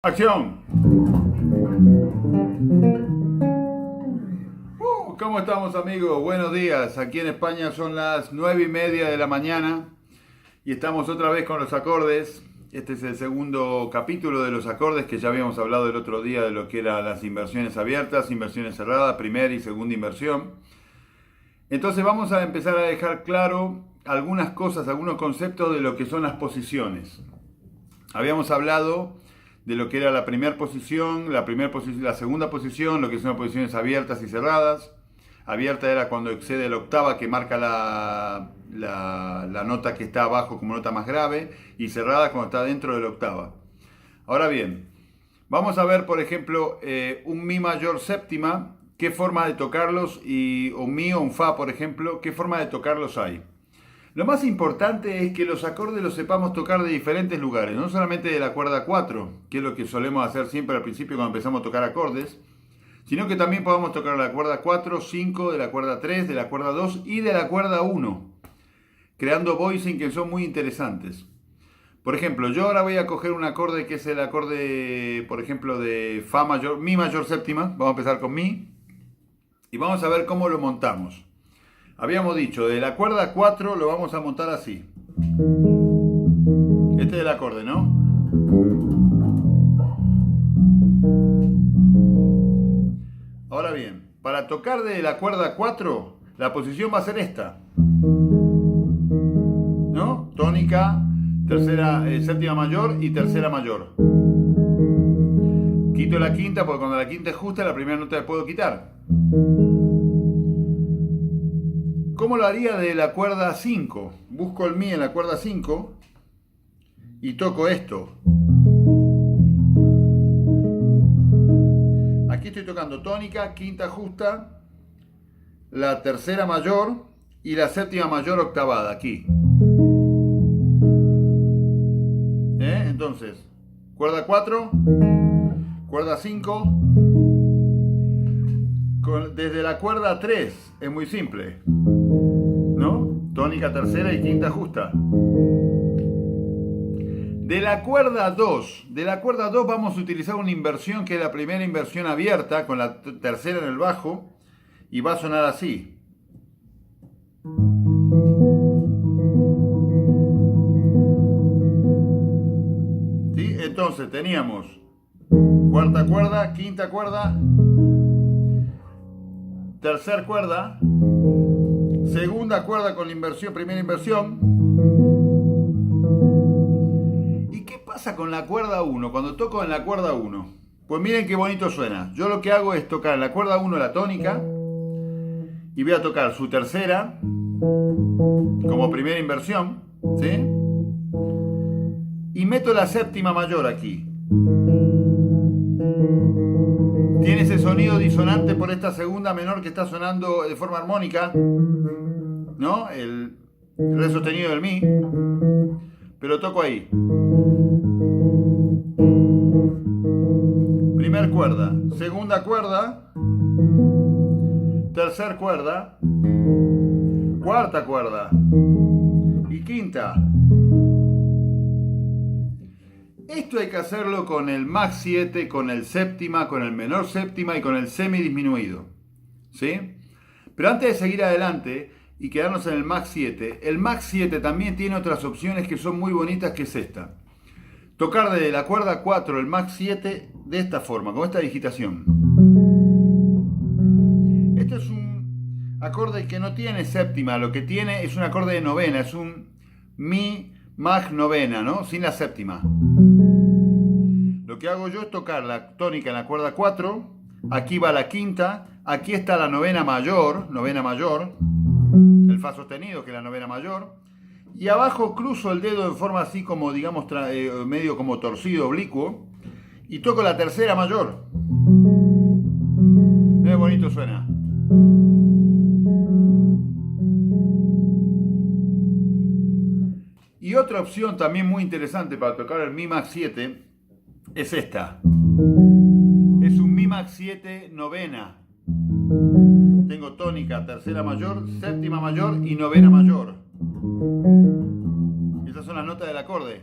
¡Acción! ¿Cómo estamos, amigos? Buenos días. Aquí en España son las 9:30 de la mañana y estamos otra vez con los acordes. Este es el segundo capítulo de los acordes, que ya habíamos hablado el otro día de lo que eran las inversiones abiertas, inversiones cerradas, primera y segunda inversión. Entonces vamos a empezar a dejar claro algunas cosas, algunos conceptos de lo que son las posiciones. Habíamos hablado de lo que era la primera posición, la segunda posición, lo que son posiciones abiertas y cerradas. Abierta era cuando excede la octava, que marca la nota que está abajo como nota más grave, y cerrada cuando está dentro de la octava. Ahora bien, vamos a ver, por ejemplo, un mi mayor séptima, qué forma de tocarlos, y un mi o un fa, por ejemplo, qué forma de tocarlos hay. Lo más importante es que los acordes los sepamos tocar de diferentes lugares, no solamente de la cuerda 4, que es lo que solemos hacer siempre al principio cuando empezamos a tocar acordes, sino que también podamos tocar la cuerda 4, 5, de la cuerda 3, de la cuerda 2 y de la cuerda 1, creando voicing que son muy interesantes. Por ejemplo, yo ahora voy a coger un acorde que es el acorde, por ejemplo, de fa mayor, mi mayor séptima. Vamos a empezar con mi y vamos a ver cómo lo montamos. Habíamos dicho, de la cuerda 4 lo vamos a montar así. Este es el acorde, ¿no? Ahora bien, para tocar de la cuerda 4, la posición va a ser esta, ¿no? Tónica, tercera, séptima mayor y tercera mayor. Quito la quinta porque cuando la quinta es justa, la primera nota la puedo quitar. ¿Cómo lo haría de la cuerda 5? Busco el mi en la cuerda 5 y toco esto. Aquí estoy tocando tónica, quinta justa, la tercera mayor y la séptima mayor octavada, aquí. Entonces, cuerda 4, cuerda 5, desde la cuerda 3, es muy simple, ¿no? Tónica, tercera y quinta justa. De la cuerda 2 vamos a utilizar una inversión que es la primera inversión abierta, con la tercera en el bajo, y va a sonar así. ¿Sí? Entonces teníamos cuarta cuerda, quinta cuerda, tercera cuerda, segunda cuerda con la inversión, primera inversión. ¿Y qué pasa con la cuerda 1? Cuando toco en la cuerda 1, pues miren qué bonito suena. Yo lo que hago es tocar en la cuerda 1 la tónica y voy a tocar su tercera como primera inversión, ¿sí? Y meto la séptima mayor aquí. Tiene ese sonido disonante por esta segunda menor que está sonando de forma armónica, ¿no? El re sostenido del mi, pero toco ahí. Primer cuerda, segunda cuerda, tercer cuerda, cuarta cuerda y quinta. Esto hay que hacerlo con el max 7, con el séptima, con el menor séptima y con el semidisminuido, ¿sí? Pero antes de seguir adelante y quedarnos en el max 7, el max 7 también tiene otras opciones que son muy bonitas, que es esta. Tocar desde la cuerda 4 el max 7 de esta forma, con esta digitación. Este es un acorde que no tiene séptima, lo que tiene es un acorde de novena, es un mi mag novena, ¿no? Sin la séptima. Lo que hago yo es tocar la tónica en la cuerda 4, aquí va la quinta, aquí está la novena mayor, el fa sostenido, que es la novena mayor, y abajo cruzo el dedo en forma así como, digamos, medio como torcido, oblicuo, y toco la tercera mayor. Qué bonito suena. Y otra opción también muy interesante para tocar el mi max 7 es esta. Es un mi max 7 novena. Tengo tónica, tercera mayor, séptima mayor y novena mayor. Esas son las notas del acorde.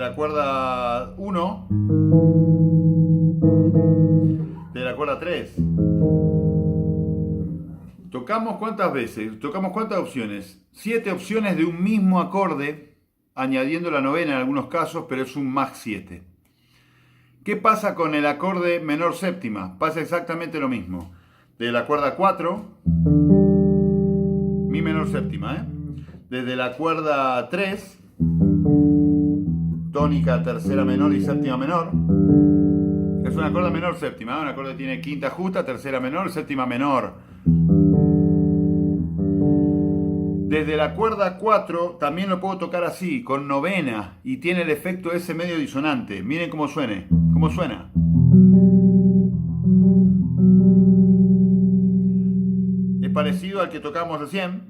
la cuerda 1, desde la cuerda 3. Tocamos ¿cuántas veces? Tocamos ¿cuántas opciones? 7 opciones de un mismo acorde, añadiendo la novena en algunos casos, pero es un más 7. ¿Qué pasa con el acorde menor séptima? Pasa exactamente lo mismo. Desde la cuerda 4, mi menor séptima, ¿eh? Desde la cuerda 3, tónica, tercera menor y séptima menor. Es un acorde menor séptima, ¿eh? Un acorde que tiene quinta justa, tercera menor, séptima menor. Desde la cuerda 4 también lo puedo tocar así, con novena, y tiene el efecto ese medio disonante. Miren cómo suena. Es parecido al que tocamos recién,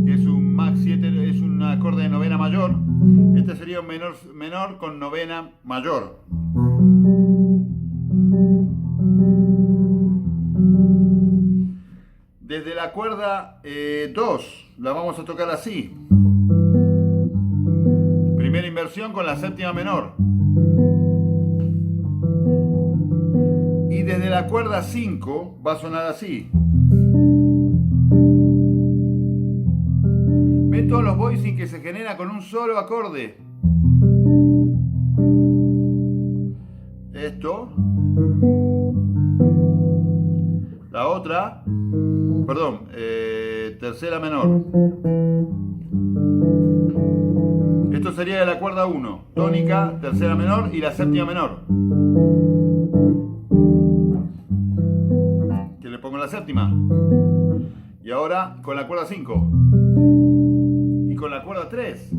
que es un Mach 7, es un acorde de novena mayor. Este sería un menor con novena mayor. Desde la cuerda 2 la vamos a tocar así. Primera inversión con la séptima menor. Y desde la cuerda 5 va a sonar así. ¿Ven todos los voicing que se genera con un solo acorde? Esto. La otra. Perdón, tercera menor. Esto sería de la cuerda 1, tónica, tercera menor y la séptima menor. Que le pongo la séptima. Y ahora con la cuerda 5. Y con la cuerda 3.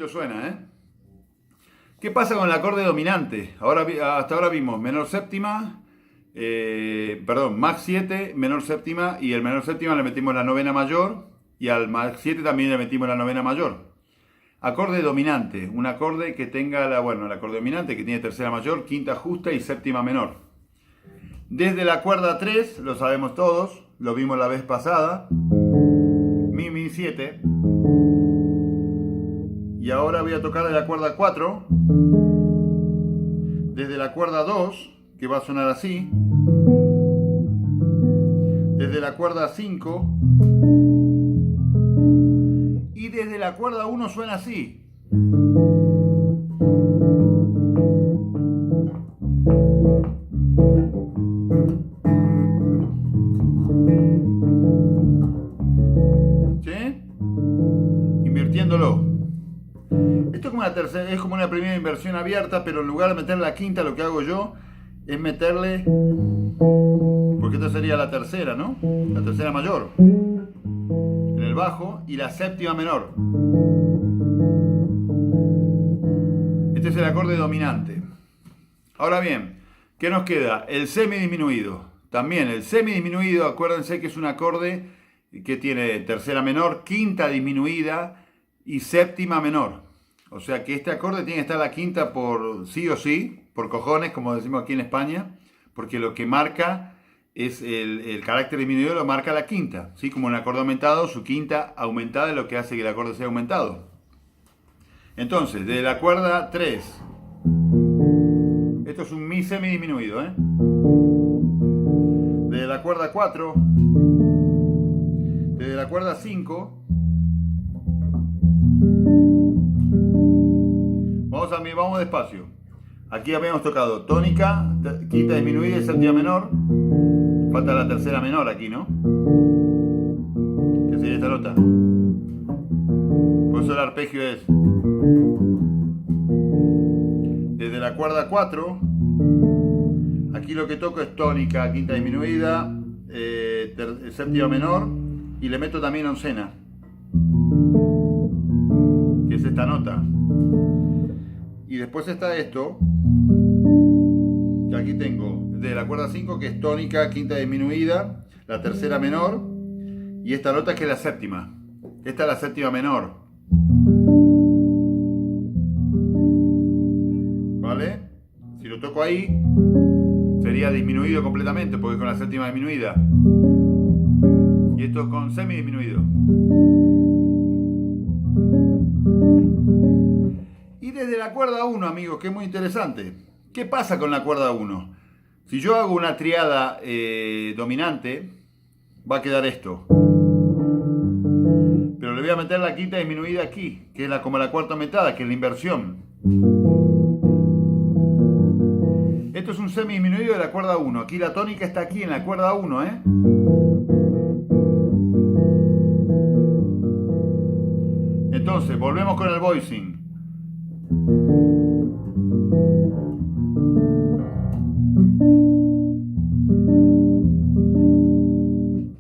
Suena, ¿eh? ¿Qué pasa con el acorde dominante? Hasta ahora vimos menor séptima, Mach 7, menor séptima, y el menor séptima le metimos la novena mayor, y al Mach 7 también le metimos la novena mayor. Acorde dominante, un acorde que tenga el acorde dominante que tiene tercera mayor, quinta justa y séptima menor. Desde la cuerda 3, lo sabemos todos, lo vimos la vez pasada, mi 7. Y ahora voy a tocar de la cuerda 4, desde la cuerda 2, que va a sonar así, desde la cuerda 5, y desde la cuerda 1 suena así. ¿Sí? Invirtiéndolo. Esto es como una primera inversión abierta, pero en lugar de meter la quinta, lo que hago yo es meterle, porque esta sería la tercera, ¿no? La tercera mayor en el bajo y la séptima menor. Este es el acorde dominante. Ahora bien, ¿qué nos queda? El semidisminuido. También el semidisminuido, acuérdense que es un acorde que tiene tercera menor, quinta disminuida y séptima menor. O sea que este acorde tiene que estar la quinta por sí o sí, por cojones, como decimos aquí en España, porque lo que marca es el carácter disminuido, lo marca la quinta, ¿sí? Como un acorde aumentado, su quinta aumentada es lo que hace que el acorde sea aumentado. Entonces, de la cuerda 3, esto es un mi semidisminuido, ¿eh? Desde la cuerda 4, desde la cuerda 5, vamos despacio. Aquí habíamos tocado tónica, quinta disminuida y séptima menor. Falta la tercera menor aquí, ¿no? Que sería esta nota. Por eso el arpegio es desde la cuerda 4. Aquí lo que toco es tónica, quinta disminuida, séptima menor, y le meto también oncena, que es esta nota. Y después está esto, que aquí tengo de la cuerda 5, que es tónica, quinta disminuida, la tercera menor, y esta nota que es la séptima. Esta es la séptima menor. ¿Vale? toco ahí, sería disminuido completamente porque es con la séptima disminuida. Y esto es con semidisminuido. Y desde la cuerda 1, amigos, que es muy interesante. ¿Qué pasa con la cuerda 1? Si yo hago una triada dominante, va a quedar esto. Pero le voy a meter la quinta disminuida aquí, que es como la cuarta aumentada, que es la inversión. Esto es un semidisminuido de la cuerda 1. Aquí la tónica está aquí en la cuerda 1, ¿eh? Entonces, volvemos con el voicing.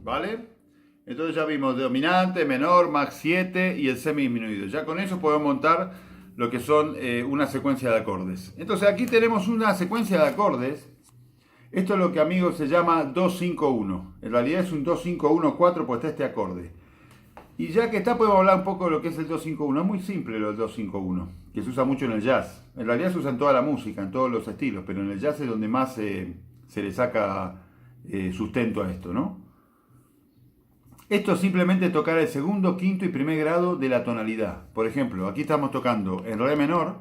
¿Vale? Entonces ya vimos dominante, menor, max 7 y el semidisminuido. Ya con eso podemos montar lo que son una secuencia de acordes. Entonces aquí tenemos una secuencia de acordes. Esto es lo que, amigos, se llama 2-5-1. En realidad es un 2-5-1-4, pues está este acorde. Y ya que está, podemos hablar un poco de lo que es el 2-5-1. Es muy simple lo del 2-5-1, que se usa mucho en el jazz. En realidad se usa en toda la música, en todos los estilos, pero en el jazz es donde más se le saca sustento a esto, ¿no? Esto es simplemente tocar el segundo, quinto y primer grado de la tonalidad. Por ejemplo, aquí estamos tocando en re menor.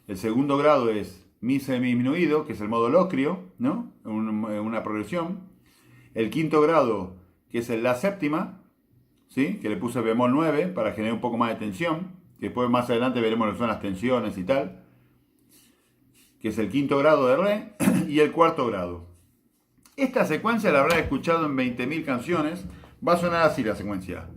El segundo grado es mi semidisminuido, que es el modo locrio, ¿no? Una progresión. El quinto grado, que es el la séptima, ¿sí? Que le puse bemol 9 para generar un poco más de tensión. Que después más adelante veremos lo que son las tensiones y tal. Que es el quinto grado de re y el cuarto grado. Esta secuencia la habrás escuchado en 20.000 canciones. Va a sonar así la secuencia.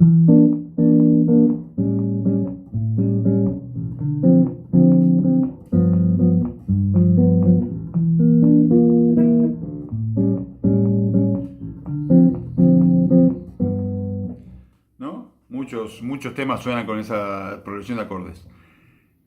¿No? Muchos temas suenan con esa progresión de acordes.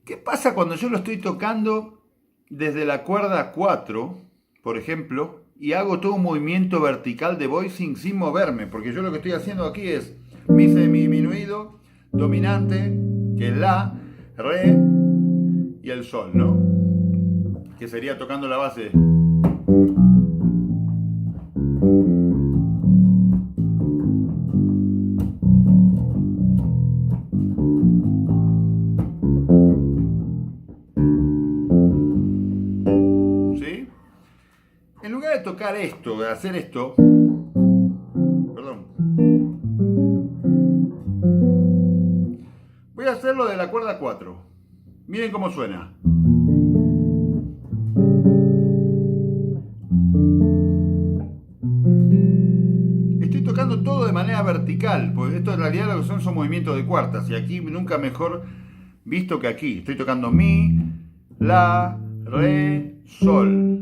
¿Qué pasa cuando yo lo estoy tocando desde la cuerda 4, por ejemplo, y hago todo un movimiento vertical de voicing sin moverme? Porque yo lo que estoy haciendo aquí es mi semidisminuido, dominante, que es la, re y el sol, ¿no? Que sería tocando la base. En lugar de tocar esto, de hacer esto, perdón, voy a hacerlo de la cuerda 4. Miren cómo suena. Estoy tocando todo de manera vertical, porque esto en realidad lo que son movimientos de cuartas, y aquí nunca mejor visto que aquí. Estoy tocando mi, la, re, sol.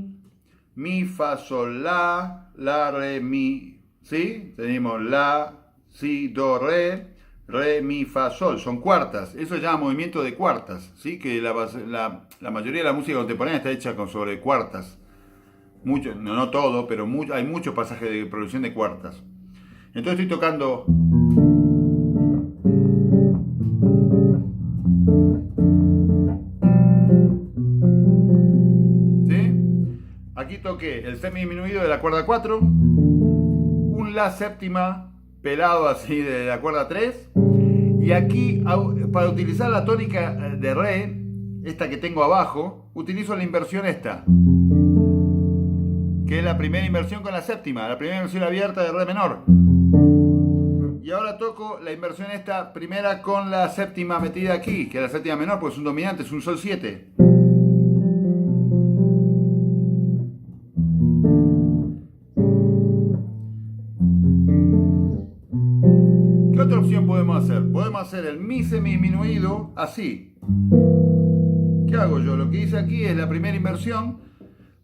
Mi, fa, sol, la, re, mi, ¿sí? Tenemos la, si, do, re, mi, fa, sol. Son cuartas. Eso se llama movimiento de cuartas, ¿sí? Que la mayoría de la música contemporánea está hecha sobre cuartas. Mucho, no todo, pero hay muchos pasajes de progresión de cuartas. Entonces estoy tocando... Aquí toqué el semidisminuido de la cuerda 4, un la séptima pelado así de la cuerda 3, y aquí para utilizar la tónica de re, esta que tengo abajo, utilizo la inversión esta, que es la primera inversión con la séptima, la primera inversión abierta de re menor. Y ahora toco la inversión esta primera con la séptima metida aquí, que es la séptima menor, porque es un dominante, es un sol 7. ¿Qué otra opción podemos hacer? Podemos hacer el mi semidisminuido así. ¿Qué hago yo? Lo que hice aquí es la primera inversión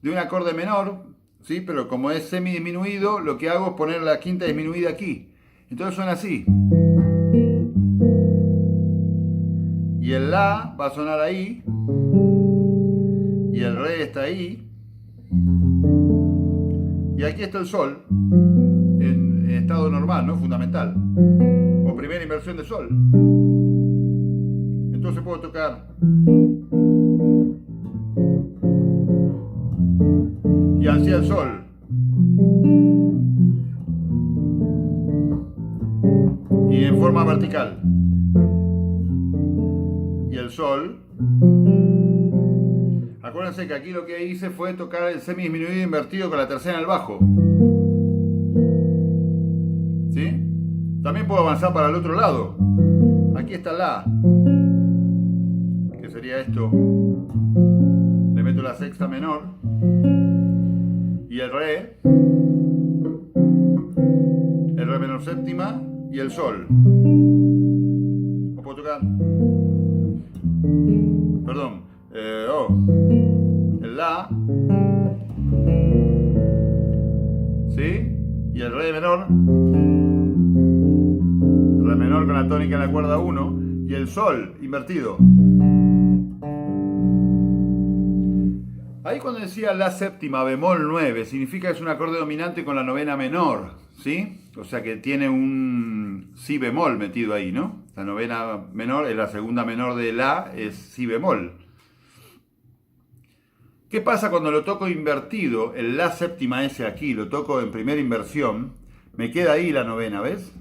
de un acorde menor, ¿sí? Pero como es semidisminuido, lo que hago es poner la quinta disminuida aquí. Entonces suena así. Y el la va a sonar ahí. Y el re está ahí. Y aquí está el sol. En estado normal, ¿no? Fundamental. O primera inversión de sol. Entonces puedo tocar. el sol. Y en forma vertical. Y el sol. Acuérdense que aquí lo que hice fue tocar el semidisminuido invertido con la tercera en el bajo. ¿Sí? También puedo avanzar para el otro lado. Aquí está la. Que sería esto. Le meto la sexta menor. Y el re. El re menor séptima. Y el sol. ¿O puedo tocar? Perdón. El la. ¿Sí? Y el re menor. Re menor con la tónica en la cuerda 1. Y el sol invertido. Ahí cuando decía la séptima bemol 9, significa que es un acorde dominante con la novena menor, ¿sí? O sea que tiene un si bemol metido ahí, ¿no? La novena menor es la segunda menor de la, es si bemol. ¿Qué pasa cuando lo toco invertido? El la séptima ese aquí, lo toco en primera inversión, me queda ahí la novena, ¿ves?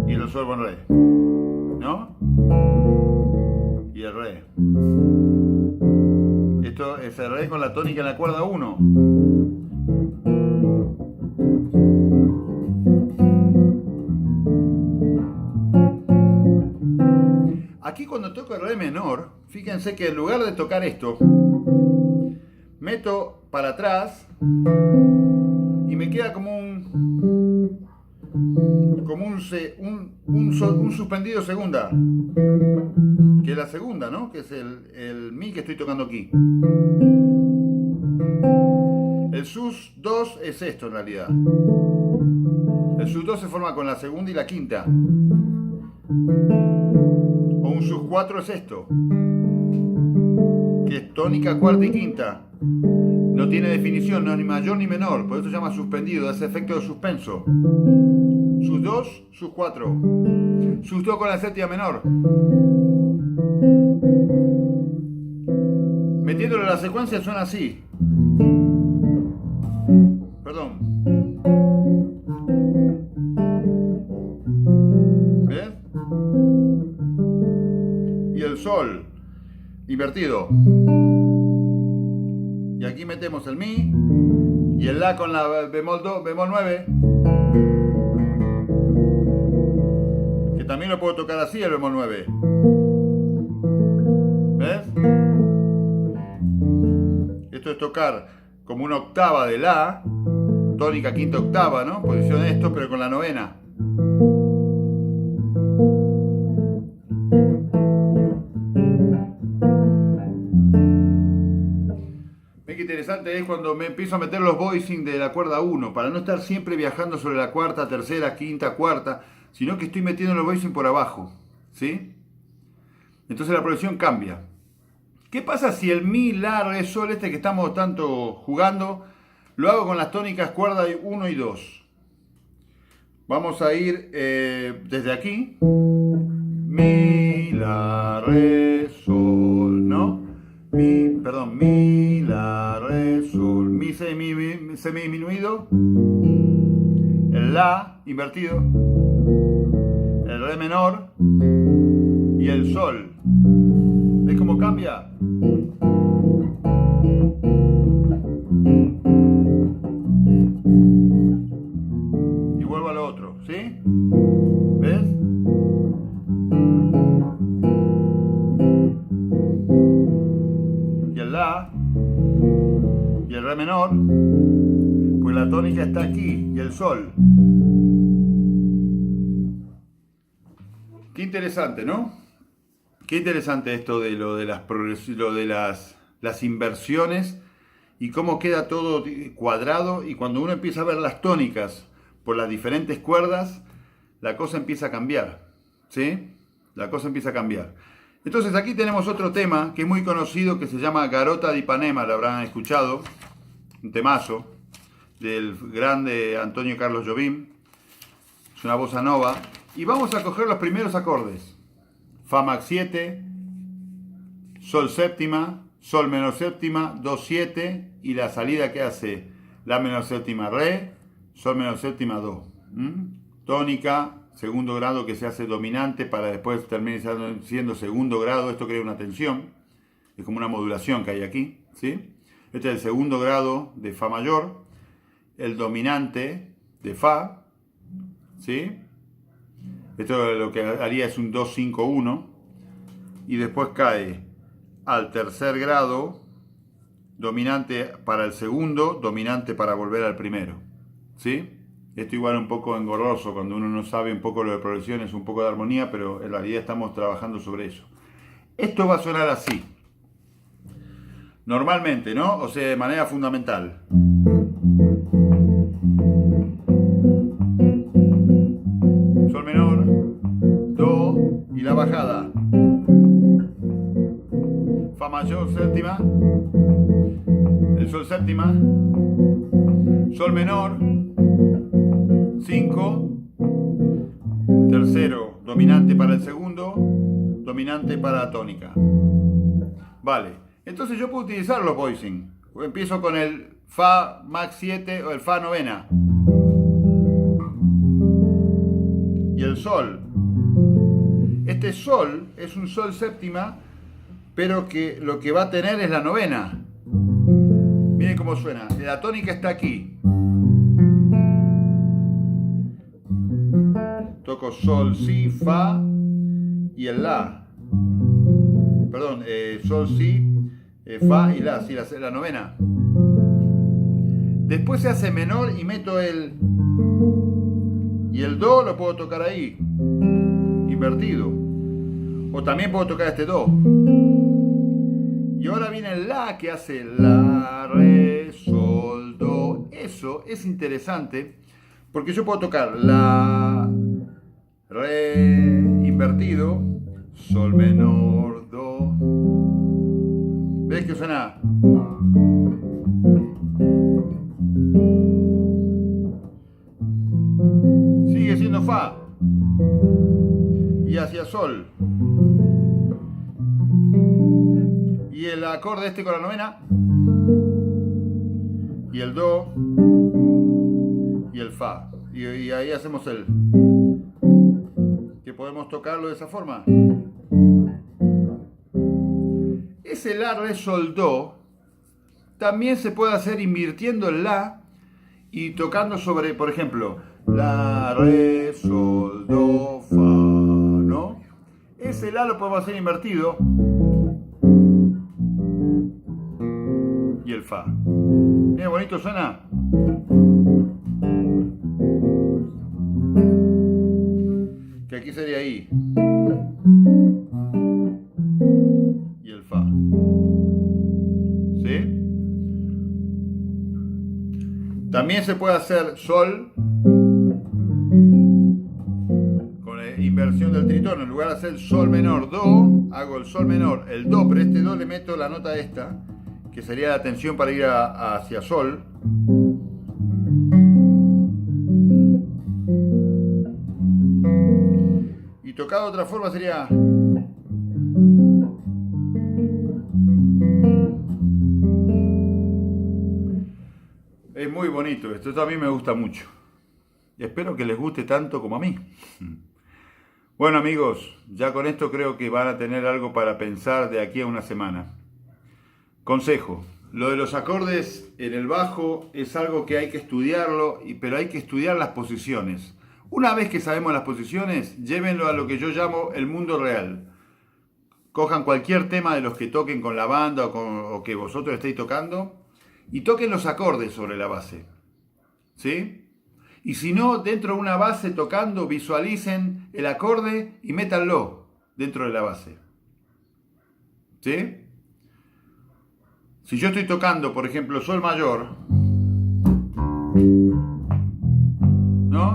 Y el sol con re, ¿no? Y el re. Esto es el re con la tónica en la cuerda 1. Aquí cuando toco el re menor, fíjense que en lugar de tocar esto, meto para atrás y me queda como un suspendido segunda, que es la segunda, ¿no? Que es el mi que estoy tocando aquí. El sus 2 es esto en realidad. El sus 2 se forma con la segunda y la quinta. O un sus 4 es esto, que es tónica, cuarta y quinta. No tiene definición, no ni mayor ni menor, por eso se llama suspendido, da ese efecto de suspenso. Sus 2, sus 4. Sus 2 con la séptima menor. Metiéndole la secuencia suena así. Perdón. ¿Ves? Y el sol invertido. Y aquí metemos el mi y el la con la bemol 2, bemol 9. Que también lo puedo tocar así el bemol 9. ¿Ves? Esto es tocar como una octava de la, tónica quinta octava, ¿no? Posición esto, pero con la novena. Qué interesante es cuando me empiezo a meter los voicing de la cuerda 1, para no estar siempre viajando sobre la cuarta, tercera, quinta, cuarta, sino que estoy metiendo los voicing por abajo, ¿sí? Entonces la progresión cambia. ¿Qué pasa si el mi, la, re, sol este que estamos tanto jugando, lo hago con las tónicas cuerda 1 y 2? Vamos a ir desde aquí. Mi, la, re, sol, ¿no? Mi, la, re, sol. Mi semidisminuido. El la invertido. El re menor. Y el sol. ¿Ves cómo cambia? Y vuelvo a lo otro, ¿sí? ¿Ves? Y el la y el re menor, pues la tónica está aquí y el sol. Qué interesante, ¿no? Qué interesante esto de lo de las inversiones y cómo queda todo cuadrado, y cuando uno empieza a ver las tónicas por las diferentes cuerdas, la cosa empieza a cambiar, ¿sí? La cosa empieza a cambiar. Entonces aquí tenemos otro tema que es muy conocido, que se llama Garota de Ipanema, lo habrán escuchado, un temazo del grande Antonio Carlos Jobim, es una bossa nova, y vamos a coger los primeros acordes. Fa max 7, sol séptima, sol menor séptima, do 7 y la salida que hace la menor séptima re, sol menor séptima do. Tónica, segundo grado que se hace dominante para después terminar siendo segundo grado. Esto crea una tensión, es como una modulación que hay aquí, ¿sí? Este es el segundo grado de fa mayor, el dominante de fa, ¿sí? Esto lo que haría es un 2-5-1 y después cae al tercer grado, dominante para el segundo, dominante para volver al primero, ¿sí? Esto igual un poco engorroso cuando uno no sabe un poco lo de progresiones, un poco de armonía, pero en realidad estamos trabajando sobre eso. Esto va a sonar así, normalmente, ¿no? O sea, de manera fundamental. Sol menor, do y la bajada. Fa mayor séptima, el sol séptima, sol menor, 5, tercero, dominante para el segundo, dominante para la tónica. Vale, entonces yo puedo utilizar los voicing. Empiezo con el fa max 7 o el fa novena. Y el sol. Este sol es un sol séptima, pero que lo que va a tener es la novena. Miren cómo suena. La tónica está aquí. Toco sol, si, fa y el la. Perdón, sol, si, fa y la, si, la novena. Después se hace menor y meto el... Y el do lo puedo tocar ahí, invertido. O también puedo tocar este do. Y ahora viene el la que hace la, re, sol, do. Eso es interesante porque yo puedo tocar la, re, invertido, sol menor, do. ¿Ves que suena? Sigue siendo fa. Y hacia sol. Y el acorde este con la novena. Y el do. Y el fa. Y ahí hacemos el... que podemos tocarlo de esa forma. Ese la, re, sol, do también se puede hacer invirtiendo el la y tocando sobre, por ejemplo, la, re, sol, do, fa, ¿no? Ese la lo podemos hacer invertido y el fa. Mira, bonito suena. Que aquí sería ahí. Y el fa. ¿Sí? También se puede hacer sol con la inversión del tritono. En lugar de hacer sol menor, do, hago el sol menor, el do, pero este do le meto la nota esta, que sería la tensión para ir hacia sol. Y tocado de otra forma sería... Es muy bonito esto a mí me gusta mucho. Espero que les guste tanto como a mí. Bueno amigos, ya con esto creo que van a tener algo para pensar de aquí a una semana. Consejo, lo de los acordes en el bajo es algo que hay que estudiarlo, pero hay que estudiar las posiciones. Una vez que sabemos las posiciones, llévenlo a lo que yo llamo el mundo real. Cojan cualquier tema de los que toquen con la banda o que vosotros estéis tocando y toquen los acordes sobre la base. ¿Sí? Y si no, dentro de una base tocando, visualicen el acorde y métanlo dentro de la base. ¿Sí? Si yo estoy tocando, por ejemplo, sol mayor, ¿no?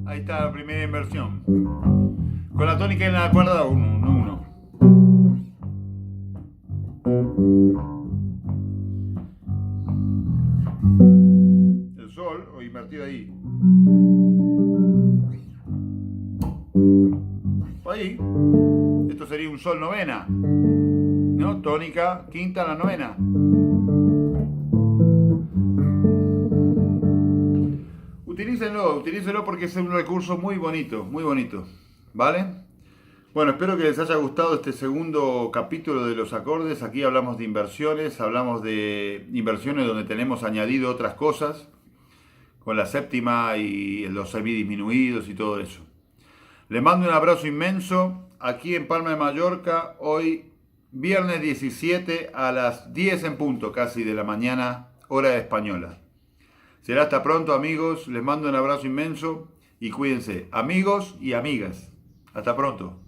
Ahí está la primera inversión. Con la tónica en la cuerda 1. El sol, o invertido ahí. Ahí. Esto sería un sol novena, ¿no? Tónica, quinta, la novena. Utilícenlo porque es un recurso muy bonito, ¿vale? Bueno, espero que les haya gustado este segundo capítulo de los acordes. Aquí hablamos de inversiones donde tenemos añadido otras cosas, con la séptima y los semidisminuidos y todo eso. Les mando un abrazo inmenso aquí en Palma de Mallorca, hoy viernes 17 a las 10 en punto casi de la mañana, hora española. Será hasta pronto, amigos, les mando un abrazo inmenso y cuídense, amigos y amigas. Hasta pronto.